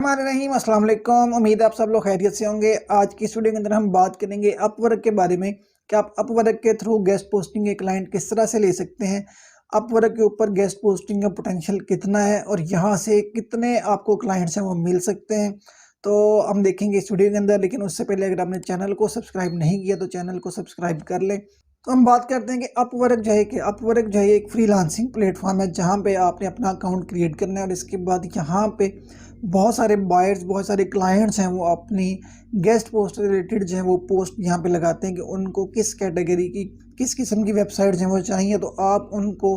हमारे रहीम अस्सलाम वालेकुम। उम्मीद है आप सब लोग खैरियत से होंगे। आज की इस वीडियो के अंदर हम बात करेंगे अपवर्क के बारे में कि आप अपवर्क के थ्रू गेस्ट पोस्टिंग के क्लाइंट किस तरह से ले सकते हैं, अपवर्क के ऊपर गेस्ट पोस्टिंग का पोटेंशियल कितना है और यहाँ से कितने आपको क्लाइंट्स हैं वो मिल सकते हैं। तो हम देखेंगे इस वीडियो के अंदर, लेकिन उससे पहले अगर आपने चैनल को सब्सक्राइब नहीं किया तो चैनल को सब्सक्राइब कर लें। तो हम बात करते हैं कि अपवर्क जो है एक फ्रीलांसिंग प्लेटफॉर्म है जहाँ पे आपने अपना अकाउंट क्रिएट करना है और इसके बाद यहाँ पे बहुत सारे बायर्स, बहुत सारे क्लाइंट्स हैं वो अपनी गेस्ट पोस्ट रिलेटेड जो है वो पोस्ट यहाँ पे लगाते हैं कि उनको किस कैटेगरी की, किस किस्म की वेबसाइट्स हैं वो चाहिए। तो आप उनको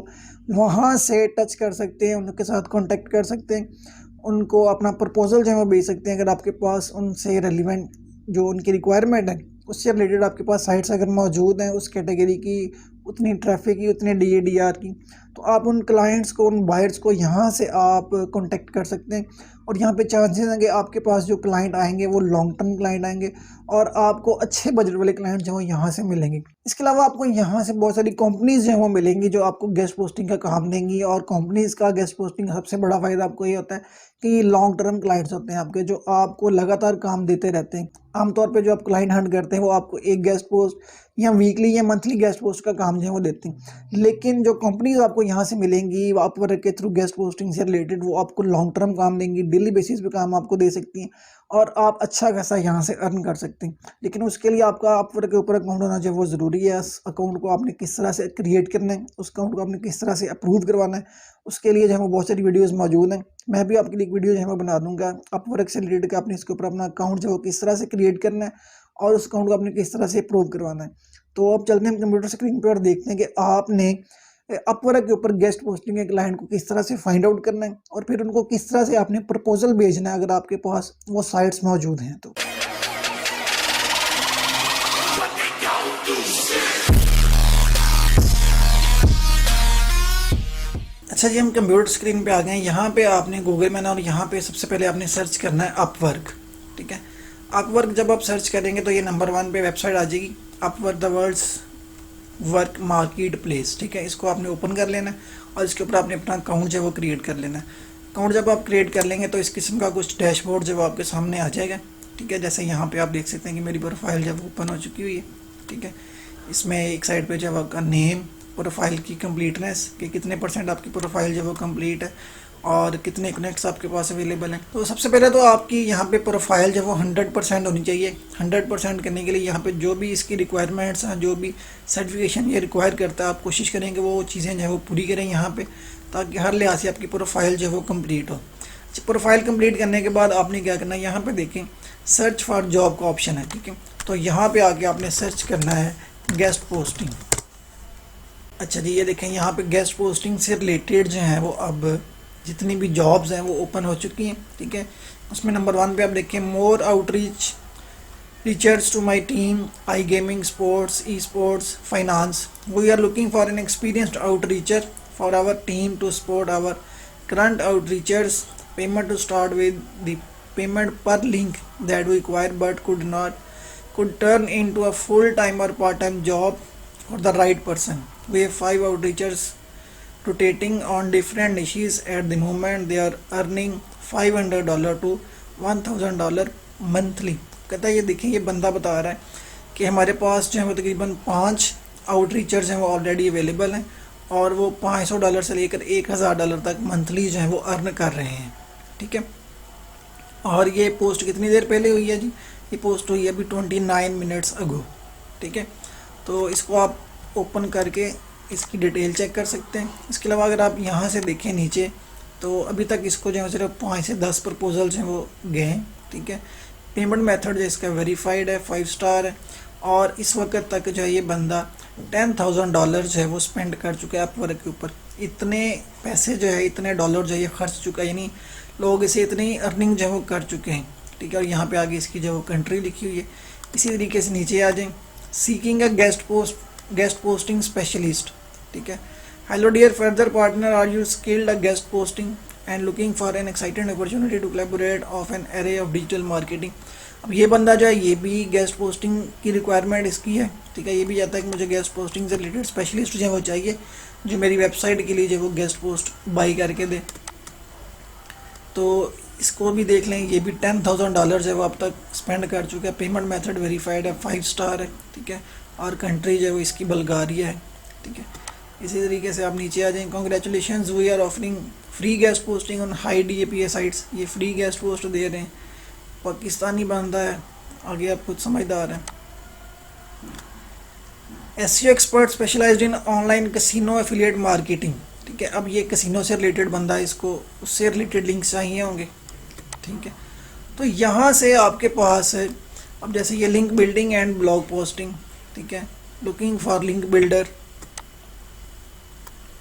वहाँ से टच कर सकते हैं, उनके साथ कांटेक्ट कर सकते हैं, उनको अपना प्रपोजल जो है वो भेज सकते हैं। अगर आपके पास उनसे रेलिवेंट जो उनकी रिक्वायरमेंट है उससे रिलेटेड आपके पास साइट्स अगर मौजूद हैं उस कैटेगरी की, उतनी ट्रैफिक की, उतने DADR की, तो आप उन क्लाइंट्स को, उन बायर्स को यहाँ से आप कांटेक्ट कर सकते हैं। और यहाँ पे चांसेस हैं कि आपके पास जो क्लाइंट आएंगे वो लॉन्ग टर्म क्लाइंट आएंगे और आपको अच्छे बजट वाले क्लाइंट जो है यहाँ से मिलेंगे। इसके अलावा आपको यहाँ से बहुत सारी कंपनीज जो है वो मिलेंगी जो आपको गेस्ट पोस्टिंग का काम देंगी। और कंपनीज का गेस्ट पोस्टिंग का सबसे बड़ा फ़ायदा आपको ये होता है कि लॉन्ग टर्म क्लाइंट्स होते हैं आपके, जो आपको लगातार काम देते रहते हैं। आमतौर पे जो आप क्लाइंट हंट करते हैं वो आपको एक गेस्ट पोस्ट या वीकली या मंथली गेस्ट पोस्ट का काम जो है वो देते हैं, लेकिन जो कंपनीज आपको यहाँ से मिलेंगी अपवर्क के थ्रू गेस्ट पोस्टिंग से रिलेटेड वो आपको लॉन्ग टर्म काम देंगी, डेली बेसिस पे काम आपको दे सकती हैं और आप अच्छा खासा यहाँ से अर्न कर सकते हैं। लेकिन उसके लिए आपका अपवर्क के ऊपर अकाउंट होना जो है वो ज़रूरी है। उस अकाउंट को आपने किस तरह से क्रिएट करना है, उस अकाउंट को आपने किस तरह से अप्रूव करवाना है, उसके लिए जो है वो बहुत सारी वीडियोज़ मौजूद हैं। मैं भी आपके लिए एक वीडियो जो है वो बना दूंगा अपवर्क से रिलेटेड कि आपने इसके ऊपर अपना अकाउंट जो है वो किस तरह से क्रिएट करना है और उस अकाउंट को आपने किस तरह से अप्रूव करवाना है। तो अब चलते हैं कंप्यूटर स्क्रीन पर और देखते हैं कि आपने अपवर्क के ऊपर गेस्ट पोस्टिंग के क्लाइंट को किस तरह से फाइंड आउट करना है और फिर उनको किस तरह से आपने प्रपोजल भेजना है अगर आपके पास वो साइट्स मौजूद हैं तो। अच्छा जी, हम कंप्यूटर स्क्रीन पे आ गए हैं। यहाँ पे आपने गूगल में ना, और यहाँ पे सबसे पहले आपने सर्च करना है अपवर्क। ठीक है, अपवर्क जब आप सर्च करेंगे तो ये नंबर 1 पे वेबसाइट आ जाएगी, Upwork the world's work marketplace. ठीक है, इसको आपने ओपन कर लेना है और इसके ऊपर आपने अपना अकाउंट जो है वो क्रिएट कर लेना है। अकाउंट जब आप क्रिएट कर लेंगे तो इस किस्म का कुछ डैशबोर्ड जो आपके सामने आ जाएगा। ठीक है, जैसे यहाँ पे आप देख सकते हैं कि मेरी प्रोफाइल जब ओपन हो चुकी हुई है। ठीक है, इसमें एक साइड पे जब आपका नेम, प्रोफाइल की कंप्लीटनेस कि कितने % आपकी प्रोफाइल जो वो कंप्लीट है और कितने कनेक्ट्स आपके पास अवेलेबल हैं। तो सबसे पहले तो आपकी यहाँ पे प्रोफाइल जो वो 100% होनी चाहिए। 100% करने के लिए यहाँ पे जो भी इसकी रिक्वायरमेंट्स हैं, जो भी सर्टिफिकेशन ये रिक्वायर करता है, आप कोशिश करें कि वो चीज़ें जो है वो पूरी करें यहाँ पे, ताकि हर लिहाज से आपकी प्रोफाइल जो है वो कम्प्लीट हो। प्रोफाइल कंप्लीट करने के बाद आपने क्या करना है, यहाँ पे देखें सर्च फॉर जॉब का ऑप्शन है। ठीक है, तो यहाँ पे आके आपने सर्च करना है गेस्ट पोस्टिंग। अच्छा जी, ये देखें यहाँ पे गेस्ट पोस्टिंग से रिलेटेड जो है वो अब जितनी भी जॉब्स हैं वो ओपन हो चुकी हैं। ठीक है, उसमें नंबर 1 पे आप देखें more outreach teachers to my team, iGaming, sports, esports, finance. We are looking for an experienced outreacher for our team to support our current outreachers. Payment to start with the payment per link that we require but could turn into a full-time or part-time job for the right person. We have 5 outreachers rotating on different niches. At the moment they are earning $500 to $1000 monthly. कहता है, ये देखिए ये बंदा बता रहा है कि हमारे पास जो है वो तकरीबन 5 आउटरीचर्स हैं वो ऑलरेडी अवेलेबल हैं और वो $500 से लेकर $1000 तक मंथली जो है वो अर्न कर रहे हैं। ठीक है, और ये पोस्ट कितनी देर पहले हुई है जी? ये पोस्ट हुई है अभी 29 मिनट्स अगो। ठीक है, तो इसको आप ओपन करके इसकी डिटेल चेक कर सकते हैं। इसके अलावा अगर आप यहाँ से देखें नीचे तो अभी तक इसको जो है सिर्फ 5 से 10 प्रपोजल्स हैं वो गए हैं। ठीक है, पेमेंट मेथड जो इसका वेरीफाइड है, 5 स्टार है और इस वक्त तक जो है ये बंदा $10,000 जो है वो स्पेंड कर चुका है अपवर्क के ऊपर। इतने पैसे जो है, इतने डॉलर जो है ये खर्च चुका है, यानी लोग इसे इतनी अर्निंग जो है वो कर चुके हैं। ठीक है, और यहाँ पे आगे इसकी जो कंट्री लिखी हुई है। इसी तरीके से नीचे आ जाएं, seeking a guest posting specialist. ठीक है, hello dear further partner, are you skilled a guest posting and looking for an excited opportunity to collaborate of an array of digital marketing. अब ये बंदा जो है ये भी गेस्ट पोस्टिंग की रिक्वायरमेंट इसकी है। ठीक है, ये भी चाहता है कि मुझे गेस्ट पोस्टिंग से रिलेटेड स्पेशलिस्ट जो है वो चाहिए जो मेरी वेबसाइट के लिए जो वो गेस्ट पोस्ट बाई करके दे। तो इसको भी देख लें, ये भी $10,000 जो है वो अब तक स्पेंड कर चुका है। पेमेंट मेथड वेरीफाइड है, 5 स्टार है, ठीक है। और कंट्री जो है वो इसकी बल्गारिया है, ठीक है। इसी तरीके से आप नीचे आ जाएं। Congratulation, we are offering free guest posting on high DAPA sites. ये फ्री गेस्ट पोस्ट दे रहे हैं, पाकिस्तानी बंदा है, आगे आप खुद समझदार हैं। SEO एक्सपर्ट स्पेशलाइज्ड इन ऑनलाइन कैसीनो एफिलिएट मार्केटिंग, ठीक है। अब ये कैसीनो से रिलेटेड बंदा है, इसको उससे रिलेटेड लिंक्स चाहिए होंगे, ठीक है। तो यहाँ से आपके पास है, अब जैसे ये link building and blog posting, ठीक है। Looking for link builder,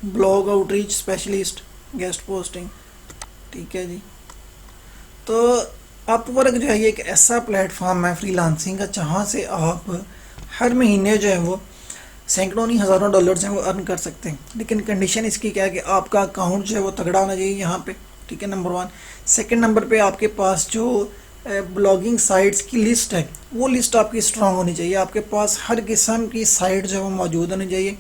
blog outreach specialist, guest posting, ठीक है जी। तो अपवर्क जो है ये एक ऐसा प्लेटफॉर्म है फ्रीलांसिंग का जहाँ से आप हर महीने जो है वो सैकड़ों नहीं हज़ारों डॉलर जो है वो अर्न कर सकते हैं। लेकिन कंडीशन इसकी क्या है कि आपका अकाउंट जो है वो तगड़ा होना चाहिए यहाँ पे, ठीक है, नंबर 1। सेकंड नंबर पे आपके पास जो ब्लॉगिंग साइट्स की लिस्ट है वो लिस्ट आपकी स्ट्रांग होनी चाहिए। आपके पास हर किस्म की साइट जो है वो मौजूद होनी चाहिए,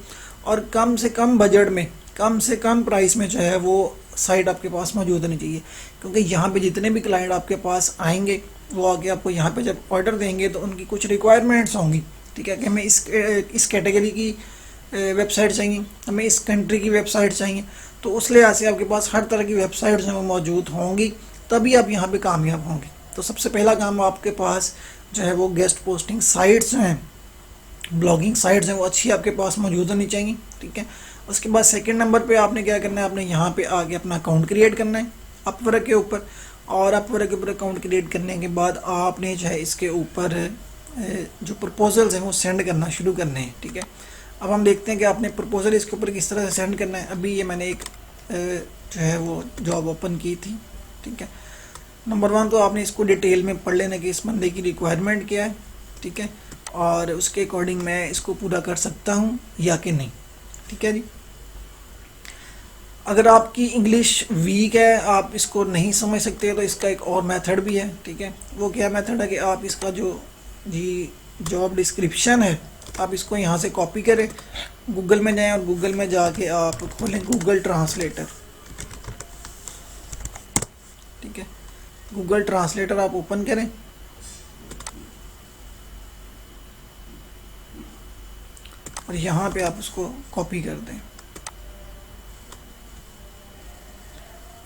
और कम से कम बजट में, कम से कम प्राइस में जो है वो साइट आपके पास मौजूद होनी चाहिए। क्योंकि यहाँ पे जितने भी क्लाइंट आपके पास आएंगे वो आगे आपको यहाँ पे जब ऑर्डर देंगे तो उनकी कुछ रिक्वायरमेंट्स होंगी, ठीक है, कि हमें इस कैटेगरी की वेबसाइट चाहिए, हमें इस कंट्री की वेबसाइट चाहिए। तो उस लिहाज से आपके पास हर तरह की वेबसाइट जो है मौजूद होंगी, तभी आप यहाँ पे कामयाब होंगे। तो सबसे पहला काम आपके पास जो है वो गेस्ट पोस्टिंग साइट्स जो हैं, ब्लॉगिंग साइट्स हैं, वो अच्छी आपके पास मौजूद होनी चाहिए, ठीक है। उसके बाद सेकंड नंबर पे आपने क्या करना है, आपने यहाँ पे आके अपना अकाउंट क्रिएट करना है अपवर्क के ऊपर, और अपवर्क के ऊपर अकाउंट क्रिएट करने के बाद आपने जो है इसके ऊपर जो प्रपोजल्स हैं वो सेंड करना शुरू करने हैं, ठीक है। अब हम देखते हैं कि आपने प्रपोजल इसके ऊपर किस तरह से सेंड करना है। अभी ये मैंने एक जो है वो जॉब ओपन की थी, ठीक है। नंबर 1 तो आपने इसको डिटेल में पढ़ लेना कि इस बंदे की रिक्वायरमेंट क्या है, ठीक है, और उसके अकॉर्डिंग मैं इसको पूरा कर सकता हूँ या कि नहीं, ठीक है जी। अगर आपकी इंग्लिश वीक है, आप इसको नहीं समझ सकते, तो इसका एक और मेथड भी है, ठीक है। वो क्या मेथड है कि आप इसका जो जी जॉब डिस्क्रिप्शन है, आप इसको यहाँ से कॉपी करें, गूगल में जाएं और गूगल में जाके आप खोलें गूगल ट्रांसलेटर, ठीक है। गूगल ट्रांसलेटर आप ओपन करें, और यहाँ पे आप उसको कॉपी कर दें।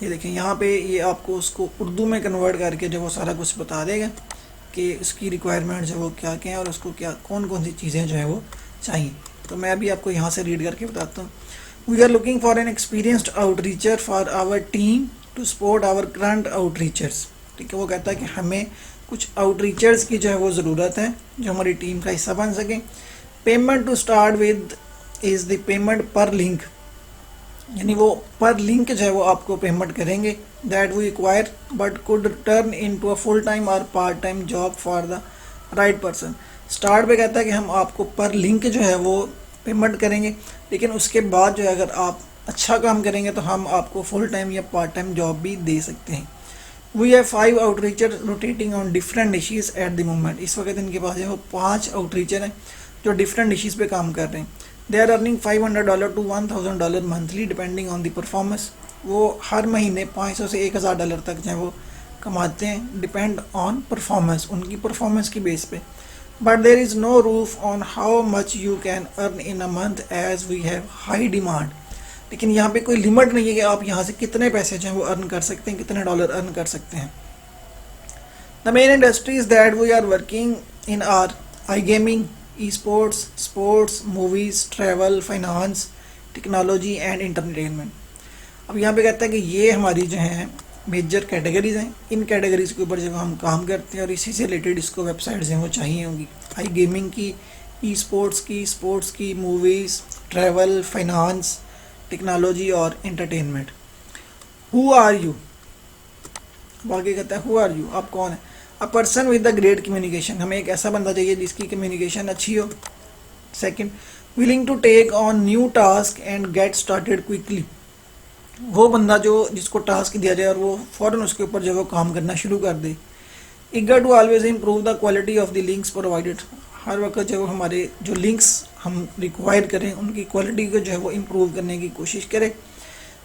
ये देखें यहाँ पे ये आपको उसको उर्दू में कन्वर्ट करके जो वो सारा कुछ बता देगा कि उसकी रिक्वायरमेंट जो वो क्या क्या है और उसको क्या कौन कौन सी चीज़ें जो है वो चाहिए। तो मैं अभी आपको यहाँ से रीड करके बताता हूँ। We are looking for an experienced outreacher for our team to support our current outreachers, ठीक है। वो कहता है कि हमें कुछ आउटरीचर्स की जो है वो ज़रूरत है जो हमारी टीम का हिस्सा बन सकें। Payment to start with is the payment per link, यानी वो पर लिंक जो है वो आपको पेमेंट करेंगे। That we require but could turn into a full time और part time job for the right person. Start पे कहता है कि हम आपको पर लिंक जो है वो पेमेंट करेंगे, लेकिन उसके बाद जो है अगर आप अच्छा काम करेंगे तो हम आपको फुल टाइम या पार्ट टाइम जॉब भी दे सकते हैं। We have 5 outreacher rotating on different dishes at the moment. इस वक्त इनके पास जो 5 आउटरीचर हैं जो डिफरेंट डिशेज पे काम कर रहे हैं। They are earning $500 to $1,000 monthly depending on the performance. वो हर महीने $500 से $1,000 तक जो है वो कमाते हैं, डिपेंड ऑन परफॉर्मेंस, उनकी परफॉर्मेंस की बेस पे। But there is no roof on how much you can earn in a month as we have high demand. लेकिन यहाँ पे कोई लिमिट नहीं है कि आप यहाँ से कितने पैसे जो है वो अर्न कर सकते हैं, कितने डॉलर अर्न कर सकते हैं। The main industries that we are working in are iGaming, esports, sports, movies, travel, finance, technology and entertainment. अब यहाँ पे कहता है कि ये हमारी जो हैं मेजर कैटेगरीज हैं, इन कैटेगरीज के ऊपर जब हम काम करते हैं और इसी से रिलेटेड इसको वेबसाइट्स हैं वो चाहिए होंगी। आई गेमिंग की, ई स्पोर्ट्स की, मूवीज़, ट्रैवल, फाइनेंस, टेक्नोलॉजी और एंटरटेनमेंट। हु आर यू, बाकी कहता है हु आर यू, आप कौन है। A person with the great communication, हमें एक ऐसा बंदा चाहिए जिसकी कम्युनिकेशन अच्छी हो। Second, willing to take on new task and get started quickly, वो बंदा जो जिसको टास्क दिया जाए और वो फ़ौरन उसके ऊपर जो वो काम करना शुरू कर दे। Eager to always improve the quality of the links provided, हर वक्त जो हमारे जो लिंक्स हम रिक्वायर करें उनकी क्वालिटी को जो है वो इम्प्रूव करने की कोशिश करें।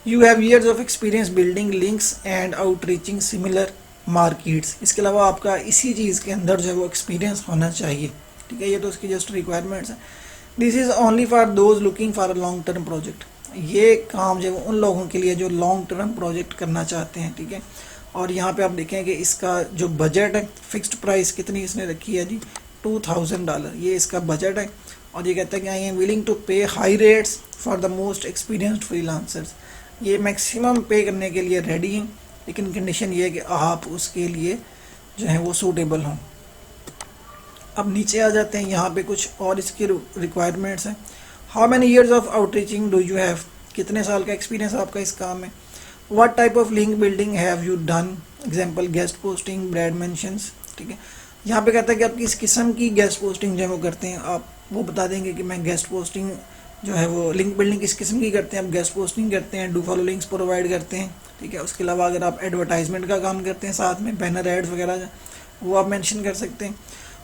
You have years of experience building links and outreaching similar markets. इसके अलावा आपका इसी चीज़ के अंदर जो है वो एक्सपीरियंस होना चाहिए, ठीक है। ये तो उसकी जस्ट रिक्वायरमेंट्स है। This is only for those looking for a long term project. ये काम जो है वो उन लोगों के लिए जो लॉन्ग टर्म प्रोजेक्ट करना चाहते हैं, ठीक है। और यहाँ पे आप देखें कि इसका जो बजट है, फिक्स्ड प्राइस कितनी इसने रखी है जी, $2000, ये इसका बजट है। और ये कहता है कि आई एम विलिंग टू पे high rates for the most experienced freelancers. ये मैक्सिमम पे करने के लिए रेडी हैं, लेकिन कंडीशन ये है कि आप उसके लिए जो है वो सूटेबल हों। अब नीचे आ जाते हैं, यहाँ पे कुछ और इसकी रिक्वायरमेंट्स हैं। How many years of outreaching do you have, कितने साल का एक्सपीरियंस आपका इस काम में। What type of link building have you done, example guest posting, brand mentions, ठीक है। यहाँ पे कहता है कि आप किस किस्म की गेस्ट पोस्टिंग जो है वो करते हैं, आप वो बता देंगे कि मैं गेस्ट पोस्टिंग जो है वो लिंक बिल्डिंग किस किस्म की करते हैं। आप गेस्ट पोस्टिंग करते हैं, डू फॉलो लिंक्स प्रोवाइड करते हैं, ठीक है। उसके अलावा अगर आप एडवर्टाइजमेंट का काम करते हैं, साथ में बैनर एड्स वगैरह, वो आप मेंशन कर सकते हैं।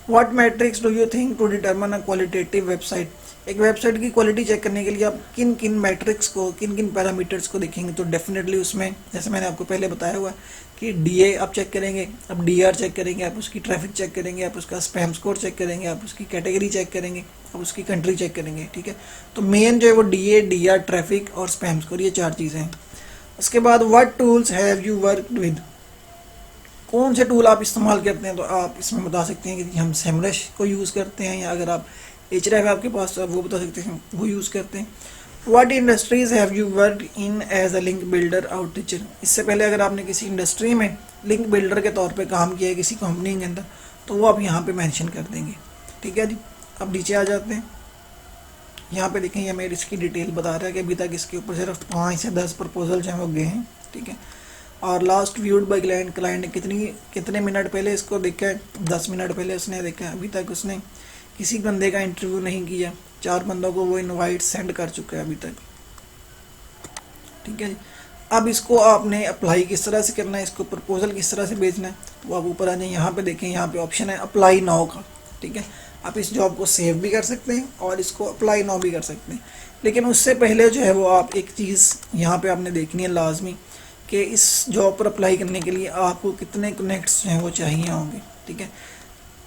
What metrics do you think to determine a qualitative website, एक वेबसाइट की क्वालिटी चेक करने के लिए आप किन किन मैट्रिक्स को, किन किन पैरामीटर्स को देखेंगे। तो डेफिनेटली उसमें जैसे मैंने आपको पहले बताया हुआ कि डीए आप चेक करेंगे, आप डीआर चेक करेंगे, आप उसकी ट्रैफिक चेक करेंगे, आप उसका स्पैम स्कोर चेक करेंगे, आप उसकी कैटेगरी चेक करेंगे, आप उसकी कंट्री चेक करेंगे, ठीक है। तो मेन जो है वो डीए, डीआर, ट्रैफिक और स्पैम स्कोर, ये 4 चीज़ें हैं। उसके बाद what tools have you worked with, कौन से टूल आप इस्तेमाल करते हैं। तो आप इसमें बता सकते हैं कि हम सेमरश को यूज़ करते हैं, या अगर आप एचरेफ है आपके पास तो आप वो बता सकते हैं वो यूज़ करते हैं। What industries have you worked in as a link builder outreacher, इससे पहले अगर आपने किसी इंडस्ट्री में लिंक बिल्डर के तौर पे काम किया है किसी कंपनी के अंदर, तो वो आप यहाँ पे मेंशन कर देंगे, ठीक है जी। अब नीचे आ जाते हैं, यहाँ पे देखें, ये मेरी इसकी डिटेल बता रहा है कि अभी तक इसके ऊपर सिर्फ 5 से 10 प्रपोजल जो हैं वो गए हैं, ठीक है। और last viewed by client, client ने कितने मिनट पहले इसको देखा है, 10 मिनट पहले उसने देखा है। अभी तक उसने किसी बंदे का इंटरव्यू नहीं किया, 4 बंदों को वो इनवाइट सेंड कर चुका है अभी तक, ठीक है जी। अब इसको आपने अप्लाई किस तरह से करना है, इसको प्रपोजल किस तरह से भेजना है, वो आप ऊपर आ जाए, यहाँ पे देखें, यहाँ पे ऑप्शन है अप्लाई नाउ का, ठीक है। आप इस जॉब को सेव भी कर सकते हैं और इसको अप्लाई नाउ भी कर सकते हैं। लेकिन उससे पहले जो है वो आप एक चीज़ यहाँ पे आपने देखनी है लाजमी, कि इस जॉब पर अप्लाई करने के लिए आपको कितने कनेक्ट्स जो हैं वो चाहिए होंगे, ठीक है।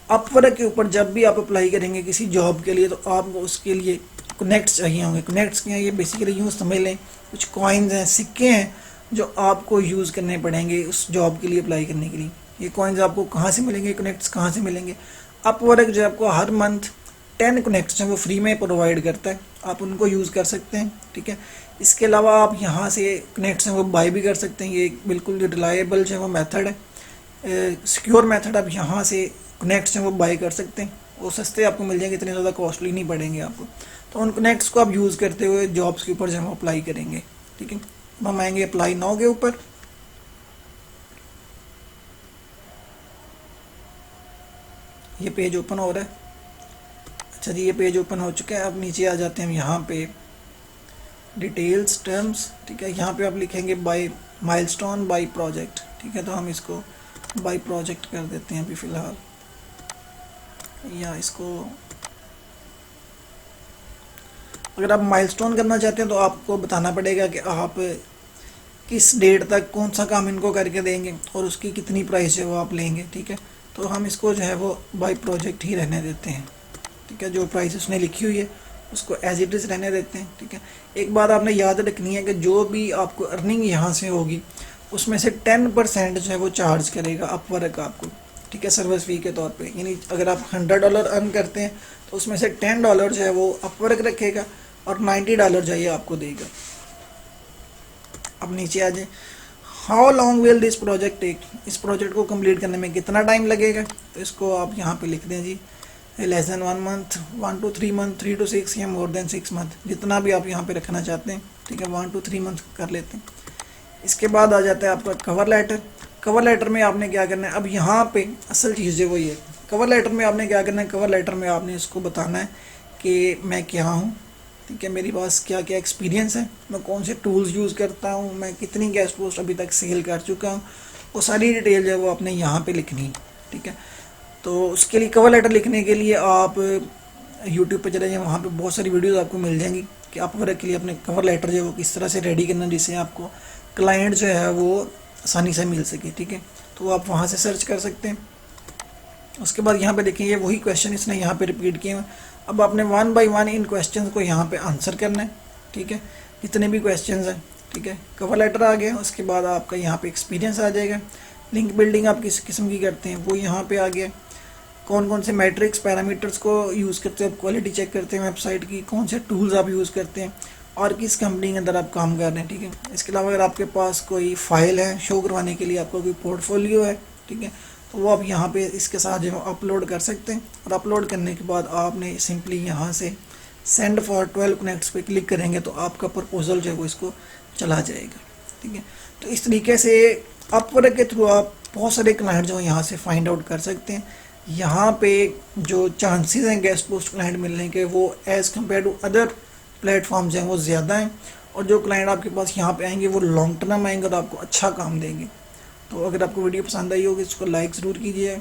अपवर्क के ऊपर जब भी आप अप्लाई करेंगे किसी जॉब के लिए, तो आपको उसके लिए कनेक्ट्स चाहिए होंगे। कनेक्ट्स क्या हैं, ये बेसिकली यूँ समझ लें, कुछ कॉइन्स हैं, सिक्के हैं, जो आपको यूज़ करने पड़ेंगे उस जॉब के लिए अप्लाई करने के लिए। ये कॉइन्स आपको कहाँ से मिलेंगे, कनेक्ट्स कहाँ से मिलेंगे। अपवर्क जो आपको हर मंथ 10 कनेक्ट्स हैं वो फ्री में प्रोवाइड करता है, आप उनको यूज़ कर सकते हैं, ठीक है। इसके अलावा आप यहाँ से कनेक्ट्स हैं वो बाय भी कर सकते हैं। ये बिल्कुल रिलायबल जो है वो मेथड है, सिक्योर मेथड। आप यहाँ से कनेक्ट्स हैं वो बाय कर सकते हैं, वो सस्ते आपको मिल जाएंगे, इतने ज़्यादा कॉस्टली नहीं पड़ेंगे आपको। तो उन कनेक्ट्स को आप यूज़ करते हुए जॉब्स के ऊपर जो हम अप्लाई करेंगे, ठीक है। अब हम आएंगे अप्लाई नाउ के ऊपर। ये पेज ओपन हो रहा है, अच्छा जी, ये पेज ओपन हो चुका है। अब नीचे आ जाते हैं हम यहाँ पे डिटेल्स, टर्म्स, ठीक है। यहाँ पे आप लिखेंगे बाय माइलस्टोन बाय प्रोजेक्ट, ठीक है। तो हम इसको बाय प्रोजेक्ट कर देते हैं अभी फ़िलहाल, या इसको अगर आप माइलस्टोन करना चाहते हैं तो आपको बताना पड़ेगा कि आप किस डेट तक कौन सा काम इनको करके देंगे और उसकी कितनी प्राइस है वो आप लेंगे, ठीक है। तो हम इसको जो है वो बाय प्रोजेक्ट ही रहने देते हैं, ठीक है। जो प्राइस उसने लिखी हुई है उसको एज इट इज़ रहने देते हैं, ठीक है। एक बात आपने याद रखनी है कि जो भी आपको अर्निंग यहाँ से होगी उसमें से 10% जो है वो चार्ज करेगा अपवर्क आपको, ठीक है, सर्विस फ़ी के तौर पे। यानी अगर आप $100 अर्न करते हैं तो उसमें से $10 जो है वो अपवर्क रखेगा और $90 जो है आपको देगा। अब नीचे आ जाए, how long will this project take, इस प्रोजेक्ट को कंप्लीट करने में कितना टाइम लगेगा। तो इसको आप यहाँ पे लिख दें जी, less than 1 month, 1 to 3 month, 3 to 6 या मोर देन 6 मंथ, जितना भी आप यहाँ पे रखना चाहते हैं, ठीक है। 1 to 3 मंथ कर लेते हैं। इसके बाद आ जाता है आपका कवर लेटर। कवर लेटर में आपने क्या करना है, अब यहाँ पे असल चीज़ है वो ये, कवर लेटर में आपने क्या करना है, कवर लेटर में आपने इसको बताना है कि मैं क्या हूँ, ठीक है, मेरे पास क्या क्या एक्सपीरियंस है, मैं कौन से टूल्स यूज़ करता हूँ, मैं कितनी गेस्ट पोस्ट अभी तक सेल कर चुका हूँ, वो सारी डिटेल जो है वो आपने यहाँ पे लिखनी है, ठीक है। तो उसके लिए कवर लेटर लिखने के लिए आप यूट्यूब पर चले जाएँ, वहाँ पे बहुत सारी वीडियोस आपको मिल जाएंगी, कि अपवर्क के लिए अपने कवर लेटर जो है वो किस तरह से रेडी करना जिससे आपको क्लाइंट जो है वो आसानी से मिल सके, ठीक है। तो आप वहाँ से सर्च कर सकते हैं। उसके बाद यहाँ पे देखिए ये वही क्वेश्चन इसने यहाँ पे रिपीट किए हैं। अब आपने 1 बाय 1 इन क्वेश्चन को यहाँ पे आंसर करना है, ठीक है, जितने भी क्वेश्चन हैं, ठीक है। कवर लेटर आ गया, उसके बाद आपका यहाँ पे एक्सपीरियंस आ जाएगा। लिंक बिल्डिंग आप किस किस्म की करते हैं वो यहाँ पे आ गया। कौन कौन से मैट्रिक्स पैरामीटर्स को यूज़ करते हैं, आप क्वालिटी चेक करते हैं वेबसाइट की, कौन से टूल्स आप यूज़ करते हैं और किस कंपनी के अंदर आप काम कर रहे हैं, ठीक है। इसके अलावा अगर आपके पास कोई फाइल है शो करवाने के लिए, आपका कोई पोर्टफोलियो है, ठीक है, तो वो आप यहाँ पे इसके साथ जो है अपलोड कर सकते हैं। और अपलोड करने के बाद आपने सिंपली यहाँ से सेंड फॉर 12 कनेक्ट्स पे क्लिक करेंगे तो आपका प्रपोजल जो है वो इसको चला जाएगा, ठीक है। तो इस तरीके से अपवर्क के थ्रू आप बहुत सारे क्लाइंट जो है यहाँ से फाइंड आउट कर सकते हैं। यहाँ पे जो चांसेस हैं गेस्ट पोस्ट क्लाइंट मिलने के वो as compared to other platforms हैं वो ज़्यादा हैं, और जो क्लाइंट आपके पास यहाँ पे आएंगे वो लॉन्ग टर्म आएंगे और आपको अच्छा काम देंगे। तो अगर आपको वीडियो पसंद आई होगी इसको लाइक ज़रूर कीजिए।